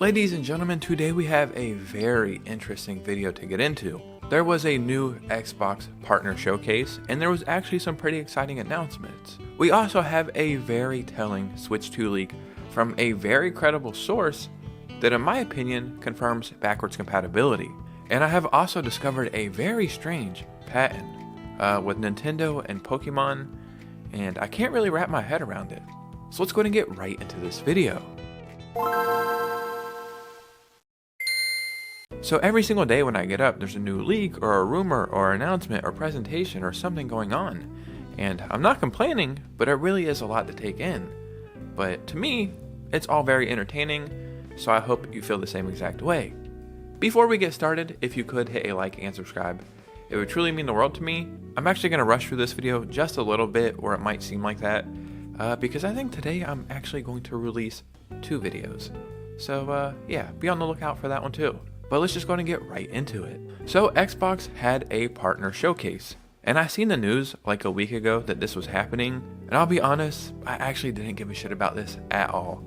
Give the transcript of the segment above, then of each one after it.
Ladies and gentlemen, today we have a very interesting video to get into. There was a new Xbox partner showcase, and there was actually some pretty exciting announcements. We also have a very telling Switch 2 leak from a very credible source that in my opinion confirms backwards compatibility. And I have also discovered a very strange patent with Nintendo and Pokemon, and I can't really wrap my head around it. So let's go ahead and get right into this video. So every single day when I get up, there's a new leak or a rumor or announcement or presentation or something going on. And I'm not complaining, but it really is a lot to take in. But to me, it's all very entertaining, so I hope you feel the same exact way. Before we get started, if you could hit a like and subscribe, it would truly mean the world to me. I'm actually going to rush through this video just a little bit, or it might seem like that, because I think today I'm actually going to release 2 videos. So yeah, be on the lookout for that one too. But let's just go ahead and get right into it. So Xbox had a partner showcase, and I seen the news like a week ago that this was happening, and I'll be honest, I actually didn't give a shit about this at all.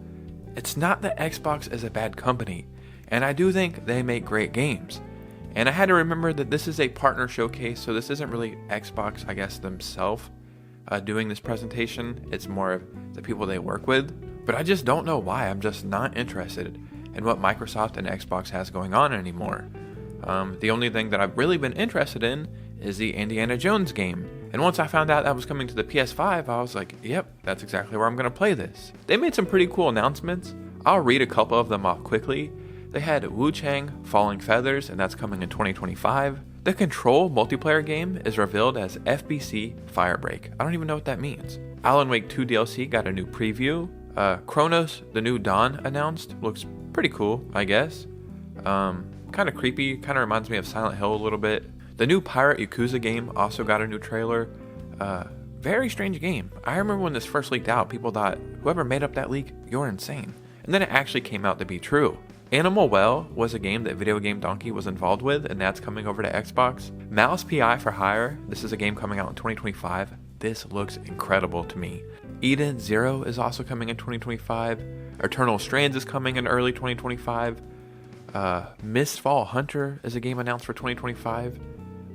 It's not that Xbox is a bad company, and I do think they make great games. And I had to remember that this is a partner showcase, so this isn't really Xbox, I guess, themselves doing this presentation. It's more of the people they work with. But I just don't know why. I'm just not interested in what Microsoft and Xbox has going on anymore. The only thing that I've really been interested in is the Indiana Jones game. And once I found out that was coming to the PS5, I was like, yep, that's exactly where I'm going to play this. They made some pretty cool announcements. I'll read a couple of them off quickly. They had Wu Chang Falling Feathers, and that's coming in 2025. The Control multiplayer game is revealed as FBC Firebreak. I don't even know what that means. Alan Wake 2 DLC got a new preview. Chronos, the new Dawn announced. Looks pretty cool, I guess. Kind of creepy, kind of reminds me of Silent Hill a little bit. The new Pirate Yakuza game also got a new trailer. Very strange game. I remember when this first leaked out, people thought, whoever made up that leak, you're insane. And then it actually came out to be true. Animal Well was a game that Video Game Donkey was involved with, and that's coming over to Xbox. Mouse PI for Hire, this is a game coming out in 2025. This looks incredible to me. Eden Zero is also coming in 2025. Eternal Strands is coming in early 2025. Mistfall Hunter is a game announced for 2025.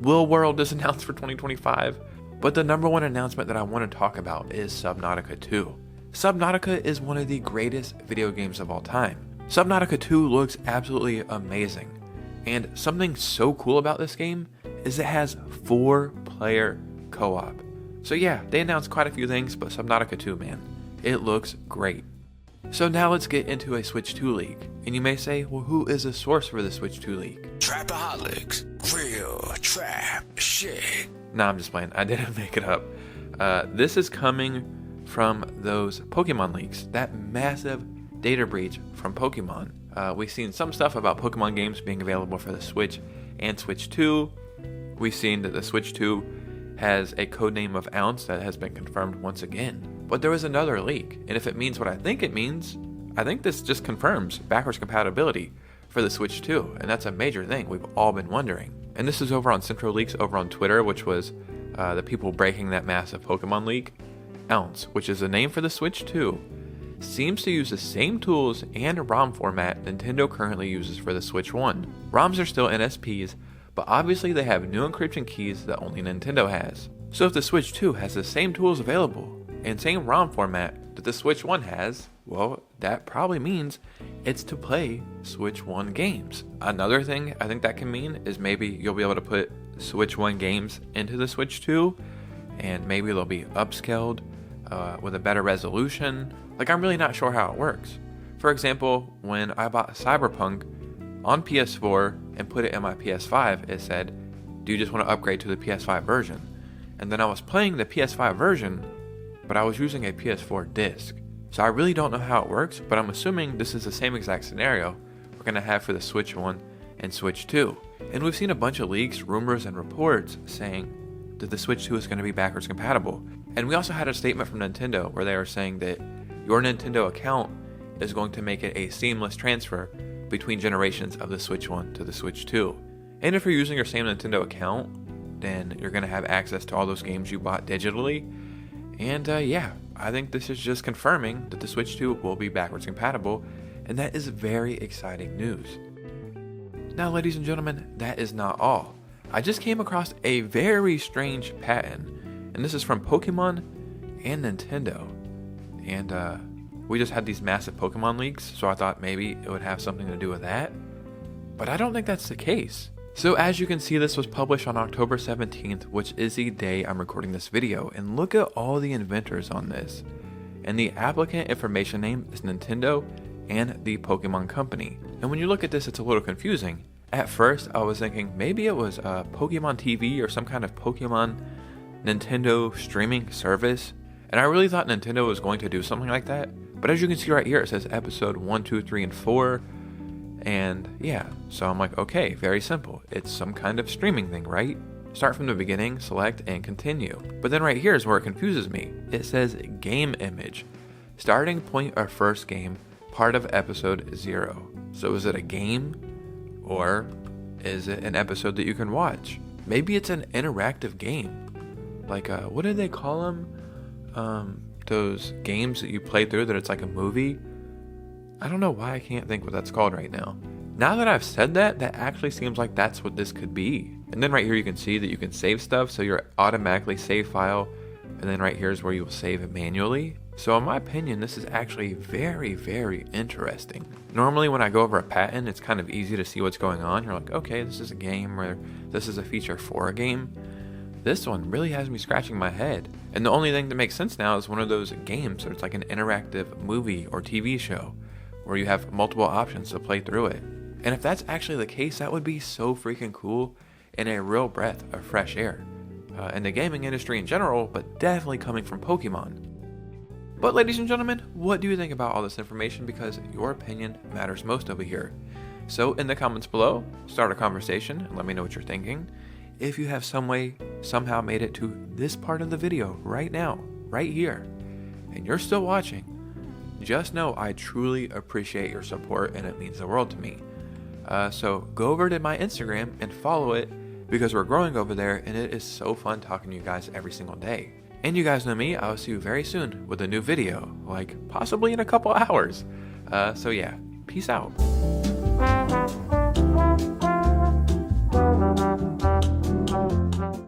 Will World is announced for 2025. But the number one announcement that I want to talk about is Subnautica 2. Subnautica is one of the greatest video games of all time. Subnautica 2 looks absolutely amazing. And something so cool about this game is it has 4-player co-op. So yeah, they announced quite a few things, but Subnautica 2, man, it looks great. So now let's get into a Switch 2 leak. And you may say, well, who is the source for the Switch 2 leak? Trapaholics, real trap shit. Nah, I'm just playing. I didn't make it up. This is coming from those Pokemon leaks, that massive data breach from Pokemon. We've seen some stuff about Pokemon games being available for the Switch and Switch 2. We've seen that the Switch 2 has a codename of Ounce that has been confirmed once again. But there was another leak, and if it means what I think it means, I think this just confirms backwards compatibility for the Switch 2, and that's a major thing we've all been wondering. And this is over on Central Leaks over on Twitter, which was the people breaking that massive Pokemon leak. Ounce, which is the name for the Switch 2, seems to use the same tools and ROM format Nintendo currently uses for the Switch 1. ROMs are still NSPs, but obviously they have new encryption keys that only Nintendo has. So if the Switch 2 has the same tools available and same ROM format that the Switch 1 has, well, that probably means it's to play Switch 1 games. Another thing I think that can mean is maybe you'll be able to put Switch 1 games into the Switch 2, and maybe they'll be upscaled with a better resolution. Like, I'm really not sure how it works. For example, when I bought Cyberpunk on PS4 and put it in my PS5, it said, do you just want to upgrade to the PS5 version? And then I was playing the PS5 version, but I was using a PS4 disc. So I really don't know how it works, but I'm assuming this is the same exact scenario we're going to have for the Switch 1 and Switch 2. And we've seen a bunch of leaks, rumors, and reports saying that the Switch 2 is going to be backwards compatible. And we also had a statement from Nintendo where they were saying that your Nintendo account is going to make it a seamless transfer between generations of the Switch 1 to the Switch 2. And if you're using your same Nintendo account, then you're going to have access to all those games you bought digitally. And yeah, I think this is just confirming that the Switch 2 will be backwards compatible, and that is very exciting news. Now, ladies and gentlemen, that is not all. I just came across a very strange patent, and this is from Pokemon and Nintendo. And we just had these massive Pokemon leaks, so I thought maybe it would have something to do with that. But I don't think that's the case. So as you can see, this was published on October 17th, which is the day I'm recording this video. And look at all the inventors on this. And the applicant information name is Nintendo and the Pokemon Company. And when you look at this, it's a little confusing. At first, I was thinking maybe it was Pokemon TV or some kind of Pokemon Nintendo streaming service. And I really thought Nintendo was going to do something like that. But as you can see right here, it says episode 1, 2, 3, and 4. And yeah, so I'm like, okay, very simple. It's some kind of streaming thing, right? Start from the beginning, select, and continue. But then right here is where it confuses me. It says game image. Starting point of first game, part of episode 0. So is it a game? Or is it an episode that you can watch? Maybe it's an interactive game. Like, what did they call them? Those games that you play through that it's like a movie? I don't know why I can't think what that's called right now. Now that I've said that, that actually seems like that's what this could be. And then right here you can see that you can save stuff, so you're automatically save file, and then right here is where you will save it manually. So in my opinion, this is actually very, very interesting. Normally when I go over a patent, it's kind of easy to see what's going on. You're like, okay, this is a game, or this is a feature for a game. This one really has me scratching my head. And the only thing that makes sense now is one of those games where it's like an interactive movie or TV show, where you have multiple options to play through it. And if that's actually the case, that would be so freaking cool and a real breath of fresh air in the gaming industry in general, but definitely coming from Pokemon. But ladies and gentlemen, what do you think about all this information? Because your opinion matters most over here. So in the comments below, start a conversation and let me know what you're thinking. If you have somehow made it to this part of the video right now, right here, and you're still watching, just know I truly appreciate your support and it means the world to me. So go over to my Instagram and follow it, because we're growing over there and it is so fun talking to you guys every single day. And you guys know me, I will see you very soon with a new video, like possibly in a couple hours. So yeah, peace out.